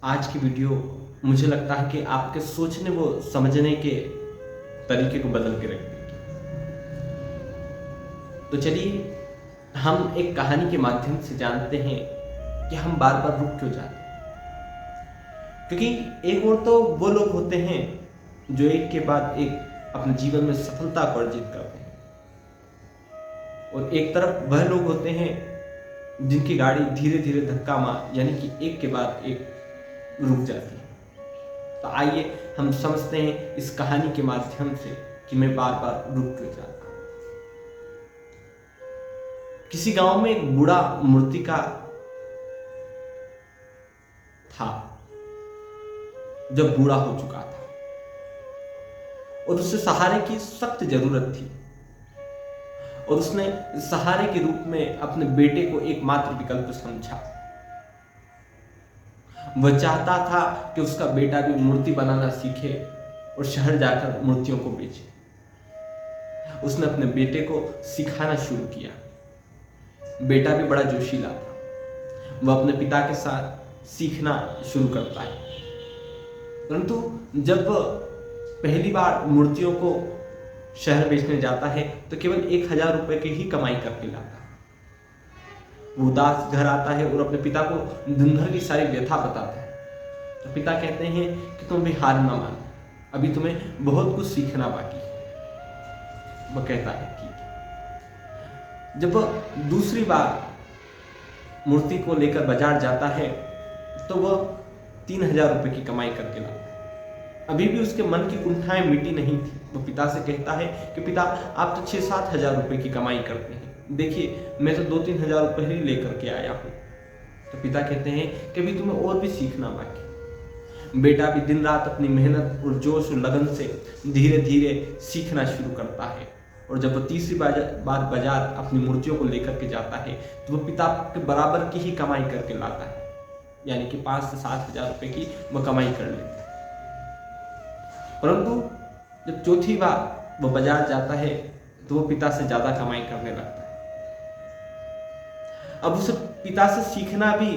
आज की वीडियो मुझे लगता है कि आपके सोचने व समझने के तरीके को बदल के रख देगी। तो चलिए हम एक कहानी के माध्यम से जानते हैं कि हम बार बार रुक क्यों जाते हैं। क्योंकि एक और तो वो लोग होते हैं जो एक के बाद एक अपने जीवन में सफलता को अर्जित करते हैं, और एक तरफ वह लोग होते हैं जिनकी गाड़ी धीरे धीरे धक्का मार यानी कि एक के बाद एक रुक जाती है। तो आइए हम समझते हैं इस कहानी के माध्यम से कि मैं बार बार रुक क्यों जाता हूं। किसी गांव में एक बूढ़ा मूर्तिकार था जब बूढ़ा हो चुका था और उसे सहारे की सख्त जरूरत थी, और उसने सहारे के रूप में अपने बेटे को एकमात्र विकल्प समझा। वह चाहता था कि उसका बेटा भी मूर्ति बनाना सीखे और शहर जाकर मूर्तियों को बेचे। उसने अपने बेटे को सिखाना शुरू किया। बेटा भी बड़ा जोशीला था। वह अपने पिता के साथ सीखना शुरू करता है, परंतु जब वह पहली बार मूर्तियों को शहर बेचने जाता है तो केवल 1000 रुपए की ही कमाई करके लाता है। वो उदास घर आता है और अपने पिता को दिन भर की सारी व्यथा बताता है। तो पिता कहते हैं कि तुम भी हार ना मानो, अभी तुम्हें बहुत कुछ सीखना बाकी है। वह कहता है ठीक है। जब वह दूसरी बार मूर्ति को लेकर बाजार जाता है तो वह 3000 रुपए की कमाई करके लाता है। अभी भी उसके मन की कुंठाएं मिटी नहीं थी। वो पिता से कहता है कि पिता, आप तो 6-7 हजार रुपए की कमाई करते हैं, देखिए मैं तो 2-3 हजार रुपए ही लेकर के आया हूँ। तो पिता कहते हैं कि अभी तुम्हें और भी सीखना बाकी। बेटा भी दिन रात अपनी मेहनत और जोश और लगन से धीरे धीरे सीखना शुरू करता है, और जब वह तीसरी बार बाजार अपनी मूर्तियों को लेकर के जाता है तो वह पिता के बराबर की ही कमाई करके लाता है, यानी कि 5 से 7 हजार रुपए की वह कमाई कर लेता है। परंतु जब चौथी बार वो बाजार जाता है तो वो पिता से ज्यादा कमाई करने लगता है। अब उसे पिता से सीखना भी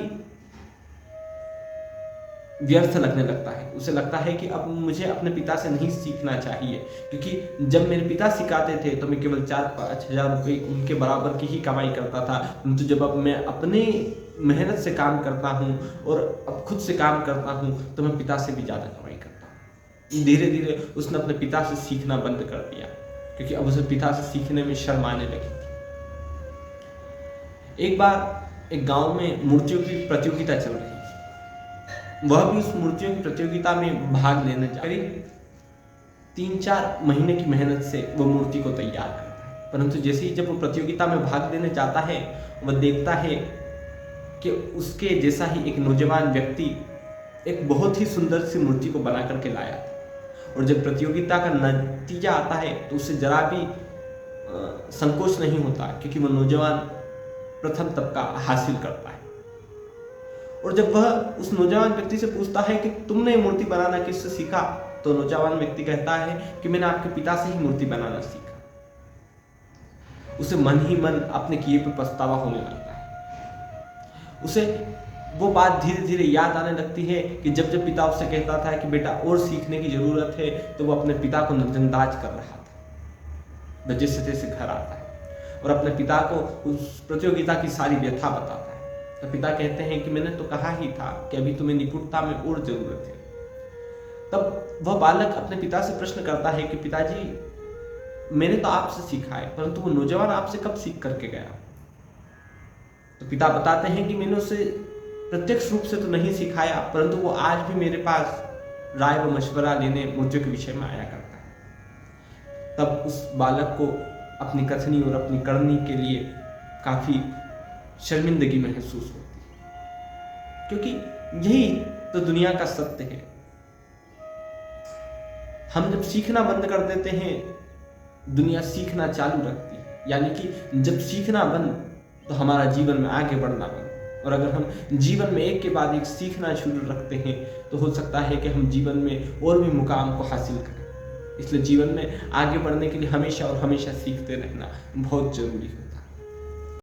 व्यर्थ लगने लगता है। उसे लगता है कि अब मुझे अपने पिता से नहीं सीखना चाहिए, क्योंकि जब मेरे पिता सिखाते थे तो मैं केवल 4-5 हजार रुपए उनके बराबर की ही कमाई करता था, परंतु जब अब मैं अपने मेहनत से काम करता हूँ और अब खुद से काम करता हूँ तो मैं पिता से भी ज्यादा कमाई करता हूँ। धीरे धीरे उसने अपने पिता से सीखना बंद कर दिया, क्योंकि अब उसे पिता से सीखने में शर्म आने लगी थी। एक बार एक गांव में मूर्तियों की प्रतियोगिता चल रही थी। वह भी उस मूर्तियों की प्रतियोगिता में भाग लेने जा करीब 3-4 महीने की मेहनत से वह मूर्ति को तैयार करता है, परंतु जैसे ही जब वो प्रतियोगिता में भाग लेने जाता है वह देखता है कि उसके जैसा ही एक नौजवान व्यक्ति एक बहुत ही सुंदर सी मूर्ति को बना करके लाया था, और जब प्रतियोगिता का नतीजा आता है तो उससे जरा भी संकोच नहीं होता, क्योंकि वह नौजवान प्रथम तबका हासिल करता है। और जब वह उस नौजवान व्यक्ति से पूछता है कि तुमने मूर्ति बनाना किससे सीखा, तो नौजवान व्यक्ति कहता है कि मैंने आपके पिता से ही मूर्ति बनाना सीखा। उसे मन ही मन अपने किए पर पछतावा होने लगता है। उसे वो बात धीरे धीरे याद आने लगती है कि जब जब पिता उससे कहता था कि बेटा और सीखने की जरूरत है, तो वो अपने पिता को नजरअंदाज कर रहा था। वह जैसे तैसे घर आता है और अपने पिता को उस प्रतियोगिता की सारी व्यथा बताता है। तो पिता कहते हैं कि मैंने तो कहा ही था कि अभी तुम्हें निपुणता में और जरूरत है। तब वह बालक अपने पिता से प्रश्न करता है कि पिताजी, मैंने तो आपसे सीखा है, परंतु वो नौजवान आपसे कब सीख करके गया? तो पिता बताते हैं कि मैंने उसे प्रत्यक्ष रूप से तो नहीं सिखाया, परंतु वो आज भी मेरे पास राय व मशवरा लेने मूर्तियों के विषय में आया करता है। तब उस बालक को अपनी कथनी और अपनी करनी के लिए काफी शर्मिंदगी महसूस होती है, क्योंकि यही तो दुनिया का सत्य है। हम जब सीखना बंद कर देते हैं, दुनिया सीखना चालू रखती है, यानी कि जब सीखना बंद तो हमारा जीवन में आगे बढ़ना बंद। और अगर हम जीवन में एक के बाद एक सीखना शुरू रखते हैं तो हो सकता है कि हम जीवन में और भी मुकाम को हासिल करें। इसलिए जीवन में आगे बढ़ने के लिए हमेशा और हमेशा सीखते रहना बहुत जरूरी है।